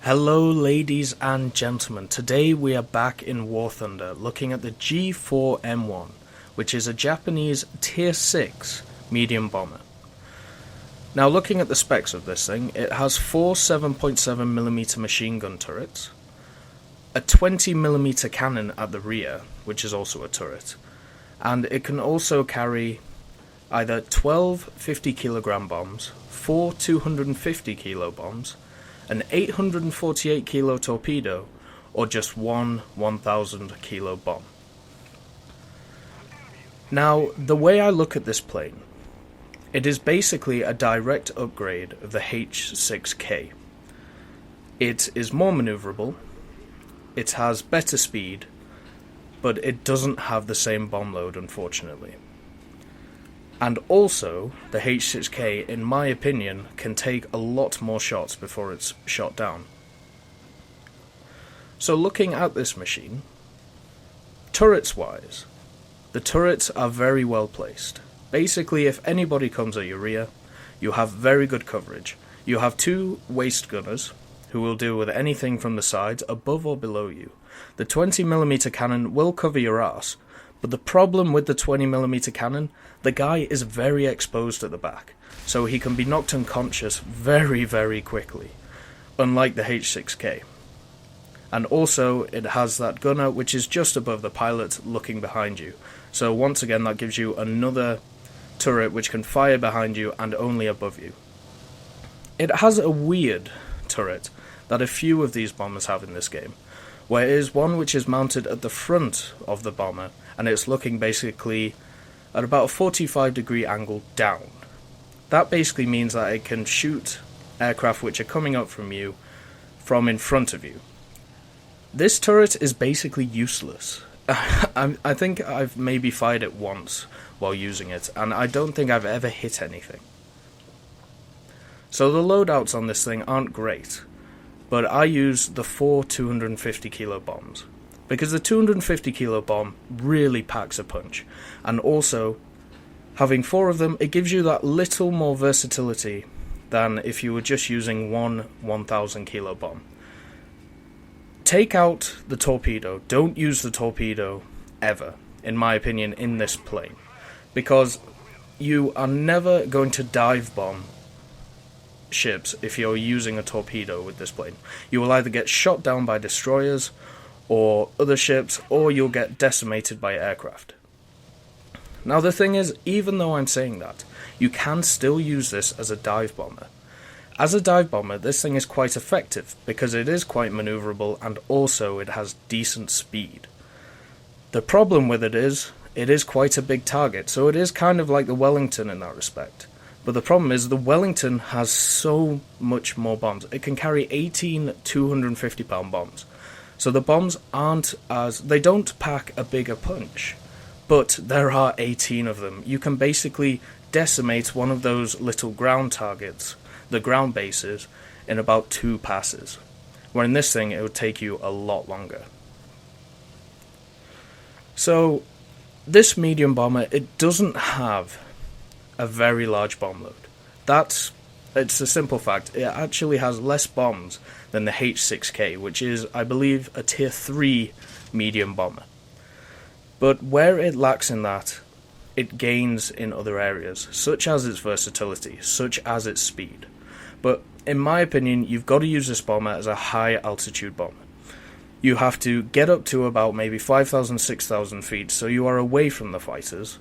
Hello ladies and gentlemen, today we are back in War Thunder looking at the G4M1, which is a Japanese Tier 6 medium bomber. Now looking at the specs of this thing, it has four 7.7mm machine gun turrets, a 20mm cannon at the rear, which is also a turret, and it can also carry either 12 50kg bombs, four 250kg bombs, an 848 kilo torpedo, or just one 1000 kilo bomb. Now, the way I look at this plane, it is basically a direct upgrade of the H6K. It is more maneuverable, it has better speed, but it doesn't have the same bomb load, unfortunately. And also, the H6K, in my opinion, can take a lot more shots before it's shot down. So looking at this machine, turrets-wise, the turrets are very well placed. Basically, if anybody comes at your rear, you have very good coverage. You have two waist gunners, who will deal with anything from the sides, above or below you. The 20mm cannon will cover your ass, but the problem with the 20mm cannon, the guy is very exposed at the back, so he can be knocked unconscious very, very quickly, unlike the H6K. And also, it has that gunner which is just above the pilot looking behind you, so once again that gives you another turret which can fire behind you and only above you. It has a weird turret that a few of these bombers have in this game, where it is one which is mounted at the front of the bomber, and it's looking basically at about a 45-degree angle down. That basically means that it can shoot aircraft which are coming up from you from in front of you. This turret is basically useless. I think I've maybe fired it once while using it, and I don't think I've ever hit anything. So the loadouts on this thing aren't great, but I use the four 250 kilo bombs, because the 250 kilo bomb really packs a punch, and also, having four of them, it gives you that little more versatility than if you were just using one 1000 kilo bomb. Take out the torpedo, don't use the torpedo ever, in my opinion, in this plane, because you are never going to dive bomb ships if you're using a torpedo with this plane. You will either get shot down by destroyers or other ships, or you'll get decimated by aircraft. Now the thing is, even though I'm saying that, you can still use this as a dive bomber. As a dive bomber, this thing is quite effective, because it is quite maneuverable and also it has decent speed. The problem with it is quite a big target, so it is kind of like the Wellington in that respect. But the problem is the Wellington has so much more bombs. It can carry 18 250-pound bombs. So the bombs they don't pack a bigger punch, but there are 18 of them. You can basically decimate one of those little ground targets, the ground bases, in about 2 passes. Where in this thing it would take you a lot longer. So this medium bomber, it doesn't have a very large bomb load. It's a simple fact. It actually has less bombs than the H6K, which is, I believe, a Tier 3 medium bomber. But where it lacks in that, it gains in other areas, such as its versatility, such as its speed. But in my opinion, you've got to use this bomber as a high altitude bomber. You have to get up to about maybe 5,000, 6,000 feet, so you are away from the fighters,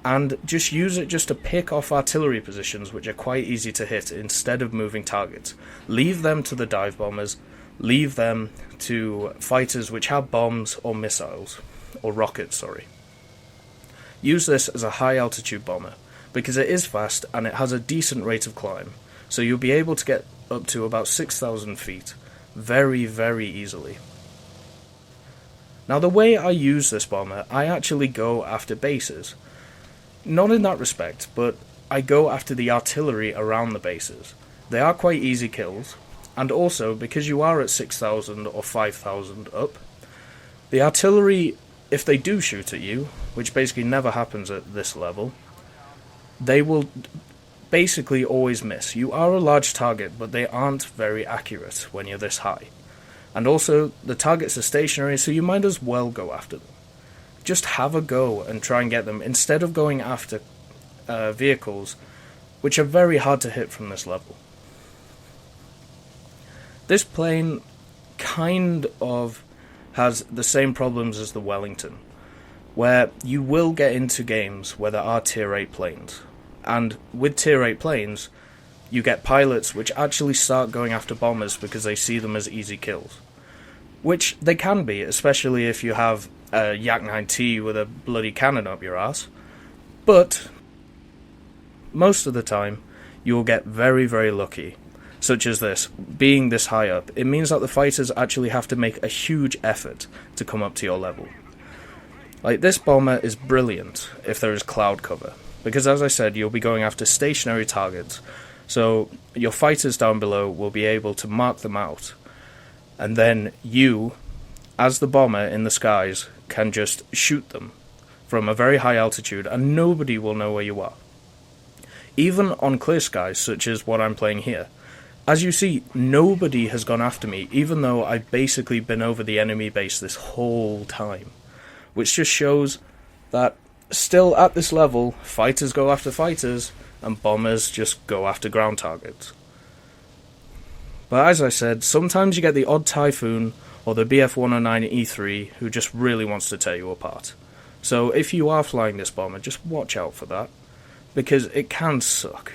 and just use it just to pick off artillery positions which are quite easy to hit instead of moving targets. Leave them to the dive bombers, leave them to fighters which have bombs or missiles, or rockets, sorry. Use this as a high altitude bomber, because it is fast and it has a decent rate of climb, so you'll be able to get up to about 6,000 feet very, very easily. Now the way I use this bomber, I actually go after bases. Not in that respect, but I go after the artillery around the bases. They are quite easy kills, and also, because you are at 6,000 or 5,000 up, the artillery, if they do shoot at you, which basically never happens at this level, they will basically always miss. You are a large target, but they aren't very accurate when you're this high. And also, the targets are stationary, so you might as well go after them. Just have a go and try and get them, instead of going after vehicles, which are very hard to hit from this level. This plane kind of has the same problems as the Wellington, where you will get into games where there are tier 8 planes. And with tier 8 planes, you get pilots which actually start going after bombers because they see them as easy kills. Which they can be, especially if you have a Yak 9T with a bloody cannon up your ass. But most of the time, you will get very, very lucky. Such as this, being this high up, it means that the fighters actually have to make a huge effort to come up to your level. Like, this bomber is brilliant if there is cloud cover, because as I said, you'll be going after stationary targets, so your fighters down below will be able to mark them out, and then you, as the bomber in the skies, can just shoot them from a very high altitude, and nobody will know where you are. Even on clear skies, such as what I'm playing here, as you see, nobody has gone after me, even though I've basically been over the enemy base this whole time. Which just shows that still at this level, fighters go after fighters, and bombers just go after ground targets. But as I said, sometimes you get the odd Typhoon, or the BF-109E3, who just really wants to tear you apart. So if you are flying this bomber, just watch out for that, because it can suck.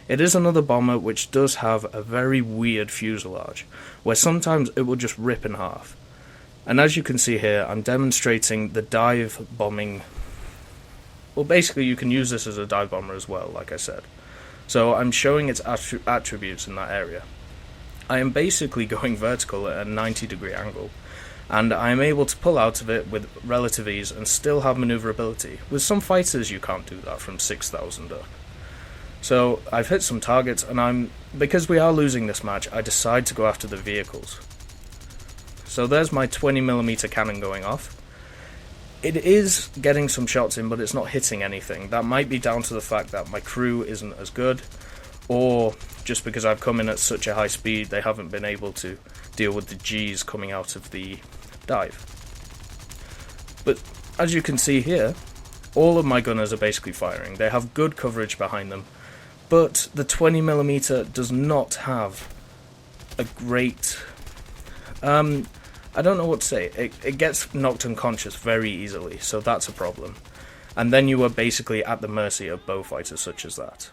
It is another bomber which does have a very weird fuselage, where sometimes it will just rip in half. And as you can see here, I'm demonstrating the dive bombing. Well, basically you can use this as a dive bomber as well, like I said. So I'm showing its attributes in that area. I am basically going vertical at a 90-degree angle, and I am able to pull out of it with relative ease and still have maneuverability. With some fighters you can't do that from 6,000 up. So I've hit some targets, and because we are losing this match, I decide to go after the vehicles. So there's my 20mm cannon going off. It is getting some shots in, but it's not hitting anything. That might be down to the fact that my crew isn't as good, or just because I've come in at such a high speed, they haven't been able to deal with the G's coming out of the dive. But as you can see here, all of my gunners are basically firing. They have good coverage behind them, but the 20mm does not have a great... I don't know what to say. It gets knocked unconscious very easily, so that's a problem. And then you are basically at the mercy of bow fighters such as that.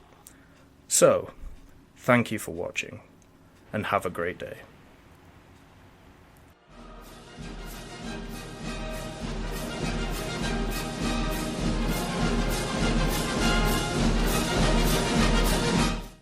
So, thank you for watching, and have a great day.